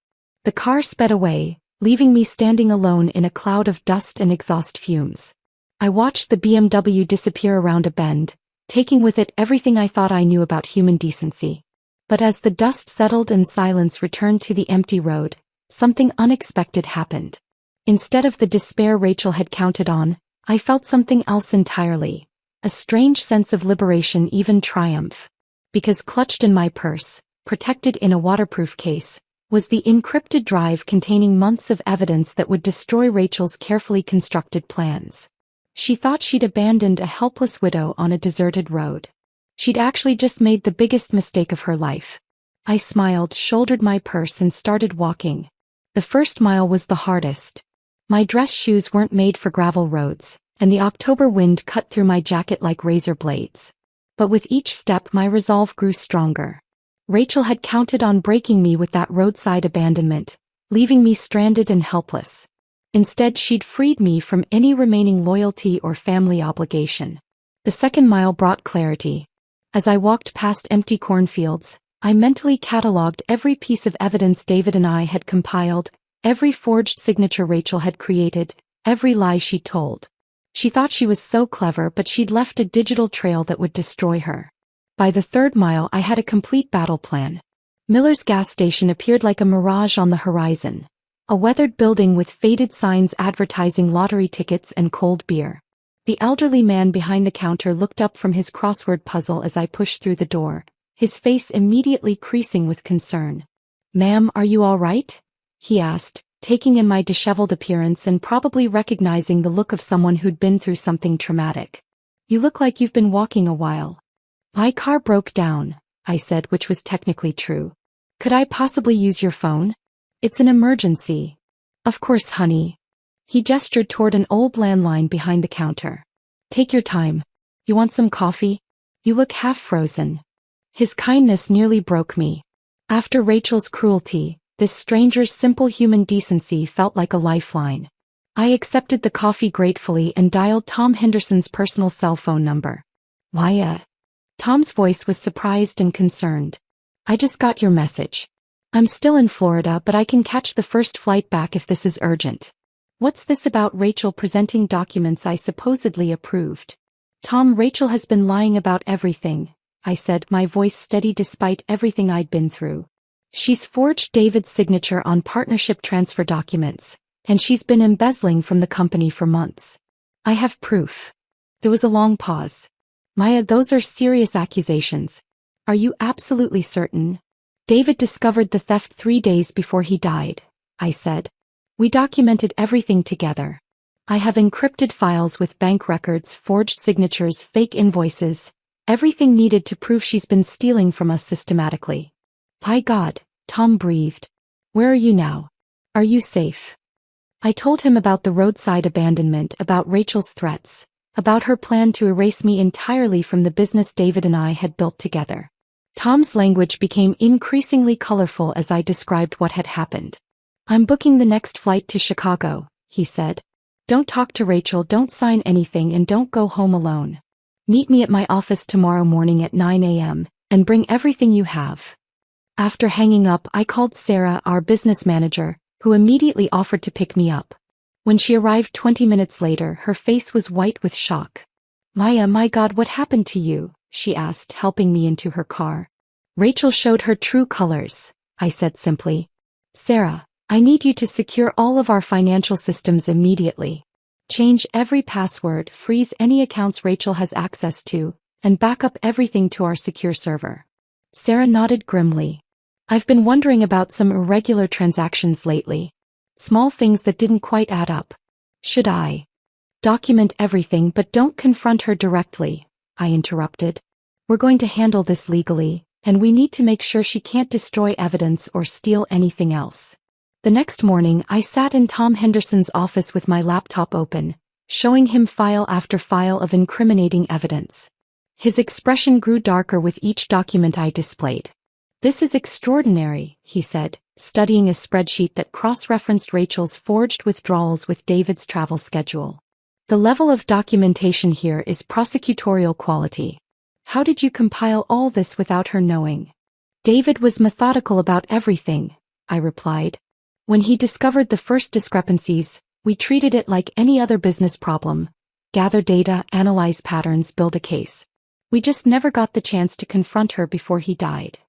The car sped away, leaving me standing alone in a cloud of dust and exhaust fumes. I watched the BMW disappear around a bend, taking with it everything I thought I knew about human decency. But as the dust settled and silence returned to the empty road, something unexpected happened. Instead of the despair Rachel had counted on, I felt something else entirely. A strange sense of liberation, even triumph. Because clutched in my purse, protected in a waterproof case, was the encrypted drive containing months of evidence that would destroy Rachel's carefully constructed plans. She thought she'd abandoned a helpless widow on a deserted road. She'd actually just made the biggest mistake of her life. I smiled, shouldered my purse and started walking. The first mile was the hardest. My dress shoes weren't made for gravel roads, and the October wind cut through my jacket like razor blades. But with each step my resolve grew stronger. Rachel had counted on breaking me with that roadside abandonment, leaving me stranded and helpless. Instead, she'd freed me from any remaining loyalty or family obligation. The second mile brought clarity. As I walked past empty cornfields, I mentally catalogued every piece of evidence David and I had compiled, every forged signature Rachel had created, every lie she told. She thought she was so clever, but she'd left a digital trail that would destroy her. By the third mile, I had a complete battle plan. Miller's gas station appeared like a mirage on the horizon. A weathered building with faded signs advertising lottery tickets and cold beer. The elderly man behind the counter looked up from his crossword puzzle as I pushed through the door, his face immediately creasing with concern. "Ma'am, are you all right?" he asked, taking in my disheveled appearance and probably recognizing the look of someone who'd been through something traumatic. "You look like you've been walking a while." "My car broke down," I said, which was technically true. "Could I possibly use your phone? It's an emergency." "Of course, honey." He gestured toward an old landline behind the counter. "Take your time. You want some coffee? You look half frozen." His kindness nearly broke me. After Rachel's cruelty, this stranger's simple human decency felt like a lifeline. I accepted the coffee gratefully and dialed Tom Henderson's personal cell phone number. "Maya." Tom's voice was surprised and concerned. "I just got your message. I'm still in Florida, but I can catch the first flight back if this is urgent." "What's this about Rachel presenting documents I supposedly approved?" "Tom, Rachel has been lying about everything," I said, my voice steady despite everything I'd been through. "She's forged David's signature on partnership transfer documents, and she's been embezzling from the company for months. I have proof." There was a long pause. "Maya, those are serious accusations. Are you absolutely certain?" "David discovered the theft 3 days before he died," I said. "We documented everything together. I have encrypted files with bank records, forged signatures, fake invoices, everything needed to prove she's been stealing from us systematically." "My God," Tom breathed. "Where are you now? Are you safe?" I told him about the roadside abandonment, about Rachel's threats, about her plan to erase me entirely from the business David and I had built together. Tom's language became increasingly colorful as I described what had happened. "I'm booking the next flight to Chicago," he said. "Don't talk to Rachel, don't sign anything, and don't go home alone. Meet me at my office tomorrow morning at 9 a.m., and bring everything you have." After hanging up, I called Sarah, our business manager, who immediately offered to pick me up. When she arrived 20 minutes later, her face was white with shock. "Maya, my God, what happened to you?" she asked, helping me into her car. "Rachel showed her true colors," I said simply. "Sarah, I need you to secure all of our financial systems immediately. Change every password, freeze any accounts Rachel has access to, and back up everything to our secure server." Sarah nodded grimly. "I've been wondering about some irregular transactions lately. Small things that didn't quite add up. Should I document everything? But don't confront her directly," I interrupted. "We're going to handle this legally, and we need to make sure she can't destroy evidence or steal anything else." The next morning, I sat in Tom Henderson's office with my laptop open, showing him file after file of incriminating evidence. His expression grew darker with each document I displayed. "This is extraordinary," he said, studying a spreadsheet that cross-referenced Rachel's forged withdrawals with David's travel schedule. "The level of documentation here is prosecutorial quality. How did you compile all this without her knowing?" "David was methodical about everything," I replied. "When he discovered the first discrepancies, we treated it like any other business problem. Gather data, analyze patterns, build a case. We just never got the chance to confront her before he died."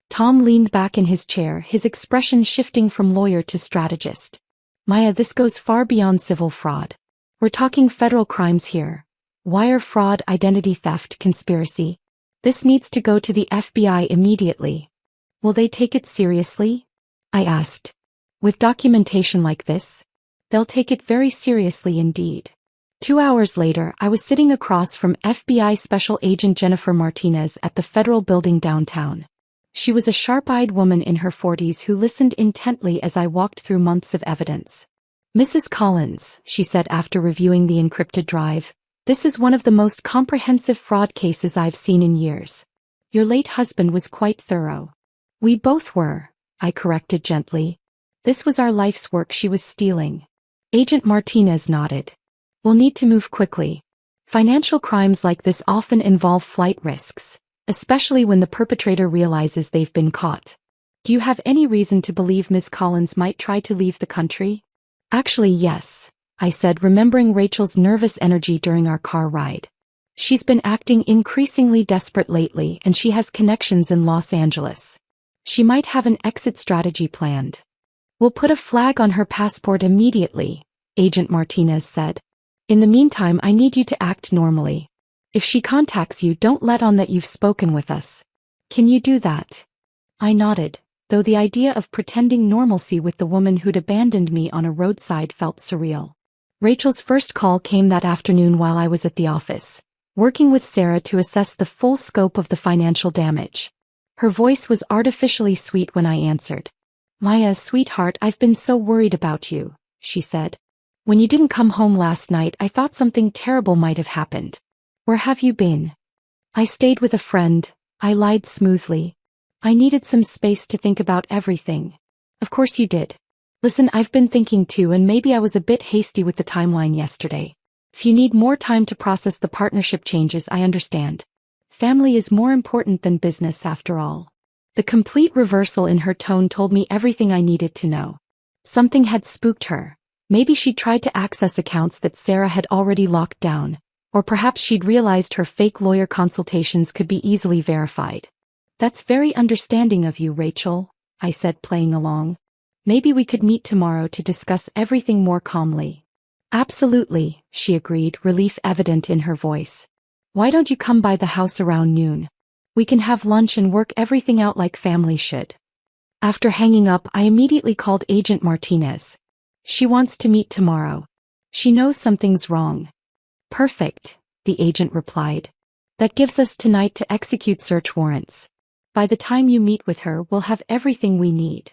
Tom leaned back in his chair, his expression shifting from lawyer to strategist. "Maya, this goes far beyond civil fraud. We're talking federal crimes here. Wire fraud, identity theft, conspiracy. This needs to go to the FBI immediately." "Will they take it seriously?" I asked. "With documentation like this? They'll take it very seriously indeed." 2 hours later, I was sitting across from FBI Special Agent Jennifer Martinez at the federal building downtown. She was a sharp-eyed woman in her 40s who listened intently as I walked through months of evidence. "Mrs. Collins," she said after reviewing the encrypted drive, "this is one of the most comprehensive fraud cases I've seen in years. Your late husband was quite thorough." "We both were," I corrected gently. "This was our life's work she was stealing." Agent Martinez nodded. "We'll need to move quickly. Financial crimes like this often involve flight risks, especially when the perpetrator realizes they've been caught. Do you have any reason to believe Ms. Collins might try to leave the country?" "Actually, yes," I said, remembering Rachel's nervous energy during our car ride. She's been acting increasingly desperate lately, and she has connections in Los Angeles. She might have an exit strategy planned. We'll put a flag on her passport immediately, Agent Martinez said. In the meantime, I need you to act normally. If she contacts you, don't let on that you've spoken with us. Can you do that? I nodded, though the idea of pretending normalcy with the woman who'd abandoned me on a roadside felt surreal. Rachel's first call came that afternoon while I was at the office, working with Sarah to assess the full scope of the financial damage. Her voice was artificially sweet when I answered. Maya, sweetheart, I've been so worried about you, she said. When you didn't come home last night, I thought something terrible might have happened. Where have you been? I stayed with a friend, I lied smoothly. I needed some space to think about everything. Of course you did. Listen, I've been thinking too, and maybe I was a bit hasty with the timeline yesterday. If you need more time to process the partnership changes, I understand. Family is more important than business after all. The complete reversal in her tone told me everything I needed to know. Something had spooked her. Maybe she tried to access accounts that Sarah had already locked down, or perhaps she'd realized her fake lawyer consultations could be easily verified. That's very understanding of you, Rachel, I said, playing along. Maybe we could meet tomorrow to discuss everything more calmly. Absolutely, she agreed, relief evident in her voice. Why don't you come by the house around noon? We can have lunch and work everything out like family should. After hanging up, I immediately called Agent Martinez. She wants to meet tomorrow. She knows something's wrong. Perfect, the agent replied. That gives us tonight to execute search warrants. By the time you meet with her, we'll have everything we need.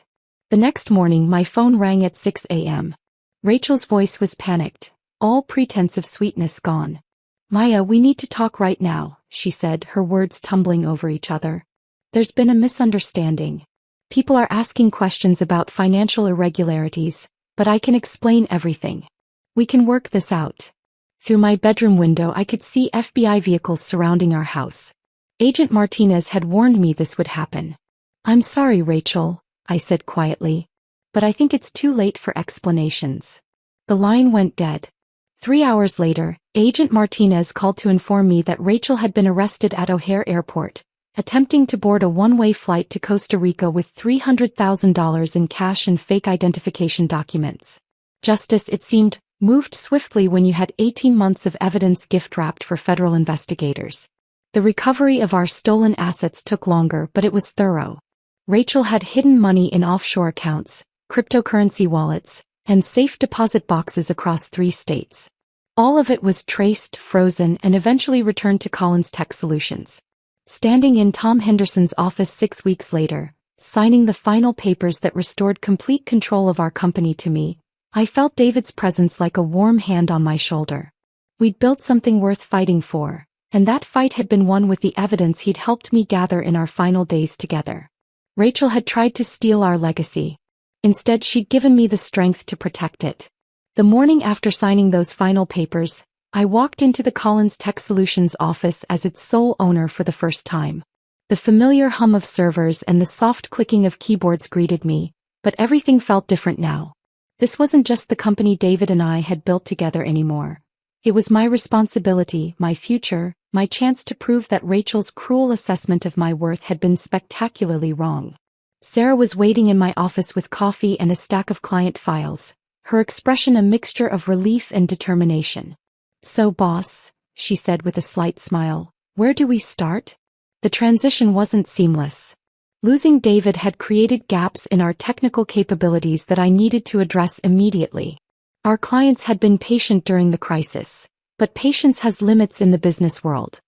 The next morning, my phone rang at 6 a.m. Rachel's voice was panicked, all pretense of sweetness gone. Maya, we need to talk right now, she said, her words tumbling over each other. There's been a misunderstanding. People are asking questions about financial irregularities, but I can explain everything. We can work this out. Through my bedroom window, I could see FBI vehicles surrounding our house. Agent Martinez had warned me this would happen. I'm sorry, Rachel, I said quietly, but I think it's too late for explanations. The line went dead. 3 hours later, Agent Martinez called to inform me that Rachel had been arrested at O'Hare Airport, attempting to board a one-way flight to Costa Rica with $300,000 in cash and fake identification documents. Justice, it seemed, moved swiftly when you had 18 months of evidence gift-wrapped for federal investigators. The recovery of our stolen assets took longer, but it was thorough. Rachel had hidden money in offshore accounts, cryptocurrency wallets, and safe deposit boxes across 3 states. All of it was traced, frozen, and eventually returned to Collins Tech Solutions. Standing in Tom Henderson's office 6 weeks later, signing the final papers that restored complete control of our company to me, I felt David's presence like a warm hand on my shoulder. We'd built something worth fighting for, and that fight had been won with the evidence he'd helped me gather in our final days together. Rachel had tried to steal our legacy. Instead, she'd given me the strength to protect it. The morning after signing those final papers, I walked into the Collins Tech Solutions office as its sole owner for the first time. The familiar hum of servers and the soft clicking of keyboards greeted me, but everything felt different now. This wasn't just the company David and I had built together anymore. It was my responsibility, my future, my chance to prove that Rachel's cruel assessment of my worth had been spectacularly wrong. Sarah was waiting in my office with coffee and a stack of client files, her expression a mixture of relief and determination. So, boss, she said with a slight smile, where do we start? The transition wasn't seamless. Losing David had created gaps in our technical capabilities that I needed to address immediately. Our clients had been patient during the crisis, but patience has limits in the business world.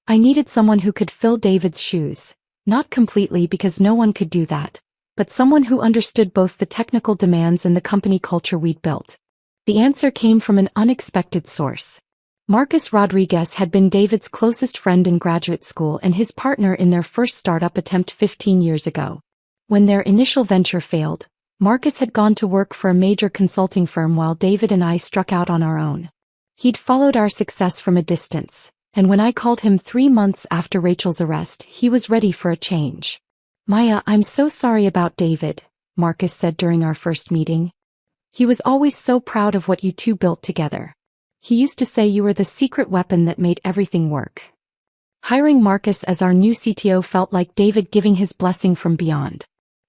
I needed someone who could fill David's shoes, not completely because no one could do that, but someone who understood both the technical demands and the company culture we'd built. The answer came from an unexpected source. Marcus Rodriguez had been David's closest friend in graduate school and his partner in their first startup attempt 15 years ago. When their initial venture failed, Marcus had gone to work for a major consulting firm while David and I struck out on our own. He'd followed our success from a distance, and when I called him 3 months after Rachel's arrest, he was ready for a change. Maya, I'm so sorry about David, Marcus said during our first meeting. He was always so proud of what you two built together. He used to say you were the secret weapon that made everything work. Hiring Marcus as our new CTO felt like David giving his blessing from beyond.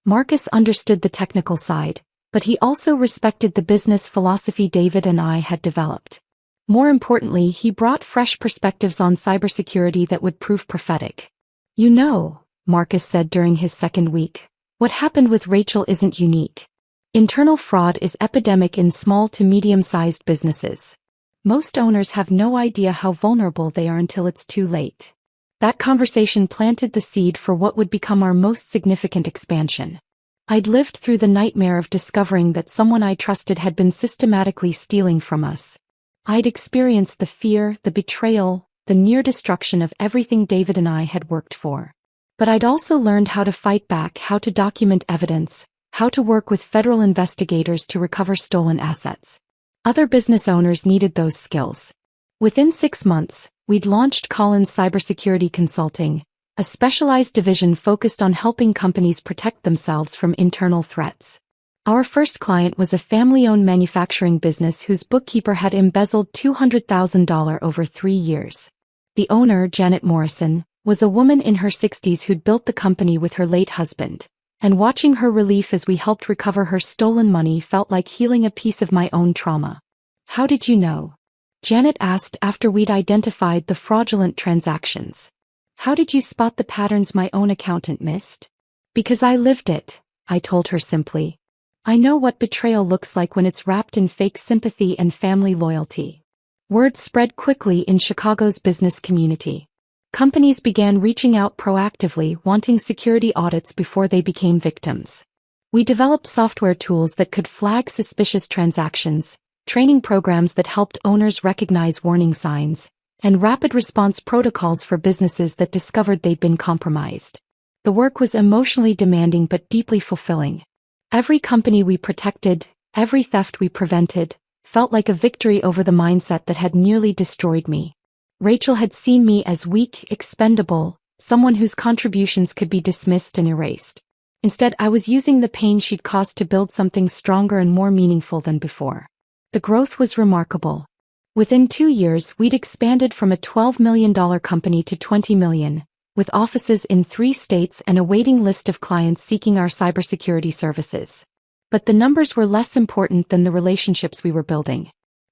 Marcus understood the technical side, but he also respected the business philosophy David and I had developed. More importantly, he brought fresh perspectives on cybersecurity that would prove prophetic. You know, Marcus said during his second week, what happened with Rachel isn't unique. Internal fraud is epidemic in small to medium-sized businesses. Most owners have no idea how vulnerable they are until it's too late. That conversation planted the seed for what would become our most significant expansion. I'd lived through the nightmare of discovering that someone I trusted had been systematically stealing from us. I'd experienced the fear, the betrayal, the near destruction of everything David and I had worked for. But I'd also learned how to fight back, how to document evidence, how to work with federal investigators to recover stolen assets. Other business owners needed those skills. Within 6 months, we'd launched Collins Cybersecurity Consulting, a specialized division focused on helping companies protect themselves from internal threats. Our first client was a family-owned manufacturing business whose bookkeeper had embezzled $200,000 over 3 years. The owner, Janet Morrison, was a woman in her 60s who'd built the company with her late husband, and watching her relief as we helped recover her stolen money felt like healing a piece of my own trauma. How did you know? Janet asked after we'd identified the fraudulent transactions. How did you spot the patterns my own accountant missed? Because I lived it, I told her simply. I know what betrayal looks like when it's wrapped in fake sympathy and family loyalty. Word spread quickly in Chicago's business community. Companies began reaching out proactively, wanting security audits before they became victims. We developed software tools that could flag suspicious transactions, training programs that helped owners recognize warning signs, and rapid response protocols for businesses that discovered they'd been compromised. The work was emotionally demanding but deeply fulfilling. Every company we protected, every theft we prevented, felt like a victory over the mindset that had nearly destroyed me. Rachel had seen me as weak, expendable, someone whose contributions could be dismissed and erased. Instead, I was using the pain she'd caused to build something stronger and more meaningful than before. The growth was remarkable. Within 2 years, we'd expanded from a $12 million company to $20 million, with offices in 3 states and a waiting list of clients seeking our cybersecurity services. But the numbers were less important than the relationships we were building.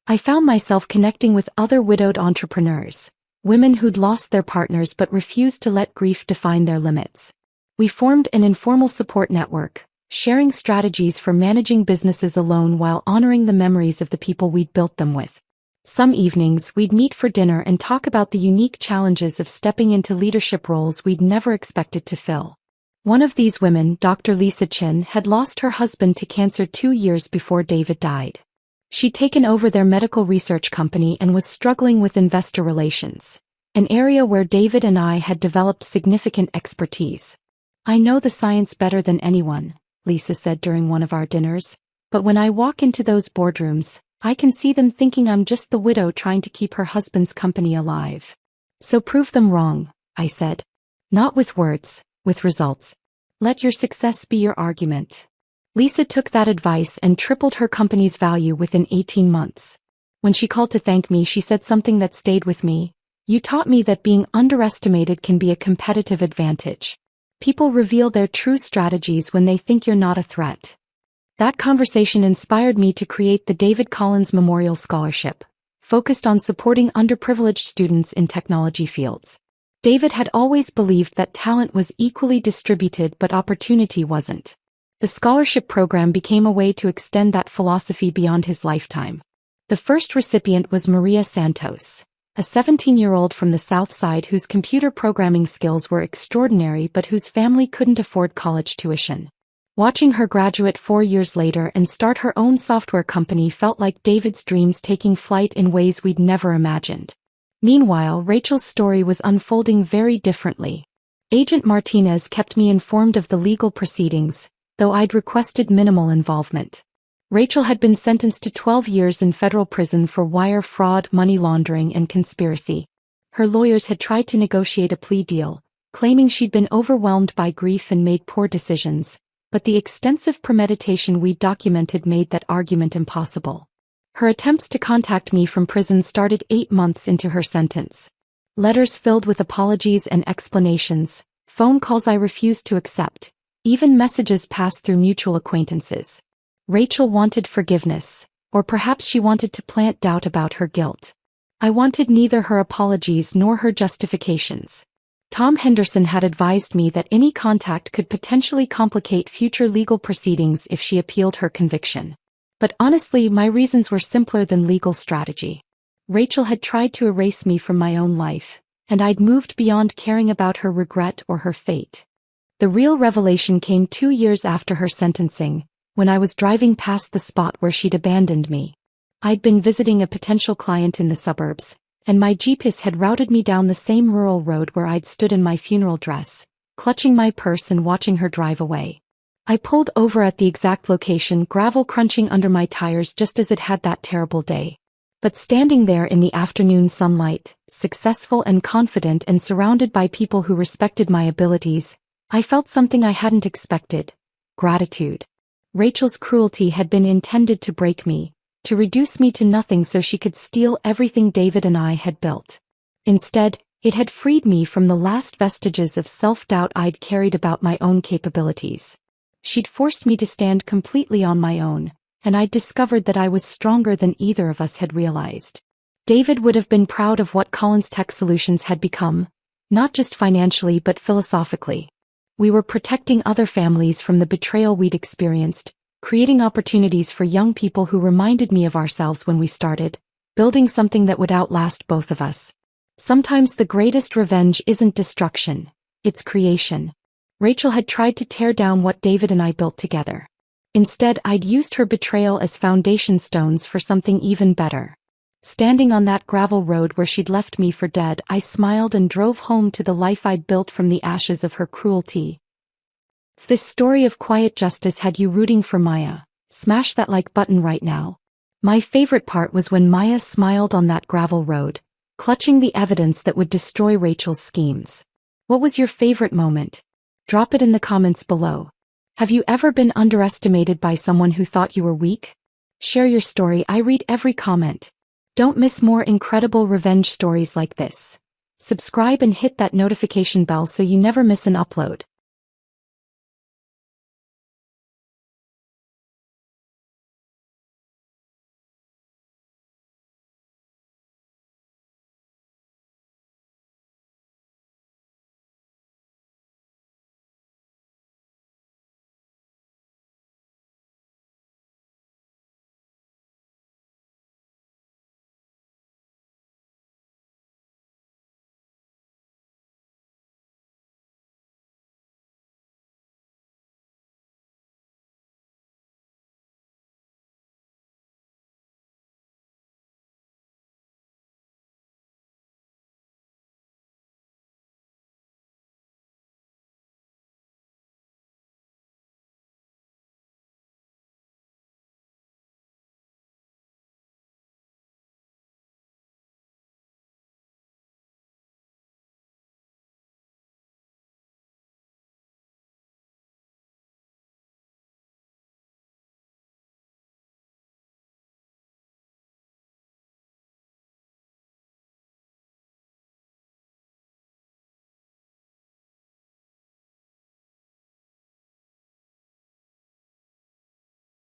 I found myself connecting with other widowed entrepreneurs, women who'd lost their partners but refused to let grief define their limits. We formed an informal support network, sharing strategies for managing businesses alone while honoring the memories of the people we'd built them with. Some evenings, we'd meet for dinner and talk about the unique challenges of stepping into leadership roles we'd never expected to fill. One of these women, Dr. Lisa Chin, had lost her husband to cancer 2 years before David died. She'd taken over their medical research company and was struggling with investor relations, an area where David and I had developed significant expertise. I know the science better than anyone, Lisa said during one of our dinners, but when I walk into those boardrooms, I can see them thinking I'm just the widow trying to keep her husband's company alive. So prove them wrong, I said. Not with words, with results. Let your success be your argument. Lisa took that advice and tripled her company's value within 18 months. When she called to thank me, she said something that stayed with me. You taught me that being underestimated can be a competitive advantage. People reveal their true strategies when they think you're not a threat. That conversation inspired me to create the David Collins Memorial Scholarship, focused on supporting underprivileged students in technology fields. David had always believed that talent was equally distributed but opportunity wasn't. The scholarship program became a way to extend that philosophy beyond his lifetime. The first recipient was Maria Santos, a 17-year-old from the South Side whose computer programming skills were extraordinary but whose family couldn't afford college tuition. Watching her graduate 4 years later and start her own software company felt like David's dreams taking flight in ways we'd never imagined. Meanwhile, Rachel's story was unfolding very differently. Agent Martinez kept me informed of the legal proceedings, though I'd requested minimal involvement. Rachel had been sentenced to 12 years in federal prison for wire fraud, money laundering, and conspiracy. Her lawyers had tried to negotiate a plea deal, claiming she'd been overwhelmed by grief and made poor decisions, but the extensive premeditation we documented made that argument impossible. Her attempts to contact me from prison started 8 months into her sentence. Letters filled with apologies and explanations, phone calls I refused to accept, even messages passed through mutual acquaintances. Rachel wanted forgiveness, or perhaps she wanted to plant doubt about her guilt. I wanted neither her apologies nor her justifications. Tom Henderson had advised me that any contact could potentially complicate future legal proceedings if she appealed her conviction. But honestly, my reasons were simpler than legal strategy. Rachel had tried to erase me from my own life, and I'd moved beyond caring about her regret or her fate. The real revelation came 2 years after her sentencing, when I was driving past the spot where she'd abandoned me. I'd been visiting a potential client in the suburbs, and my GPS had routed me down the same rural road where I'd stood in my funeral dress, clutching my purse and watching her drive away. I pulled over at the exact location, gravel crunching under my tires just as it had that terrible day. But standing there in the afternoon sunlight, successful and confident and surrounded by people who respected my abilities, I felt something I hadn't expected: gratitude. Rachel's cruelty had been intended to break me, to reduce me to nothing so she could steal everything David and I had built. Instead, it had freed me from the last vestiges of self-doubt I'd carried about my own capabilities. She'd forced me to stand completely on my own, and I'd discovered that I was stronger than either of us had realized. David would have been proud of what Collins Tech Solutions had become, not just financially but philosophically. We were protecting other families from the betrayal we'd experienced, creating opportunities for young people who reminded me of ourselves when we started, building something that would outlast both of us. Sometimes the greatest revenge isn't destruction, it's creation. Rachel had tried to tear down what David and I built together. Instead, I'd used her betrayal as foundation stones for something even better. Standing on that gravel road where she'd left me for dead, I smiled and drove home to the life I'd built from the ashes of her cruelty. If this story of quiet justice had you rooting for Maya, smash that like button right now. My favorite part was when Maya smiled on that gravel road, clutching the evidence that would destroy Rachel's schemes. What was your favorite moment? Drop it in the comments below. Have you ever been underestimated by someone who thought you were weak? Share your story, I read every comment. Don't miss more incredible revenge stories like this. Subscribe and hit that notification bell so you never miss an upload.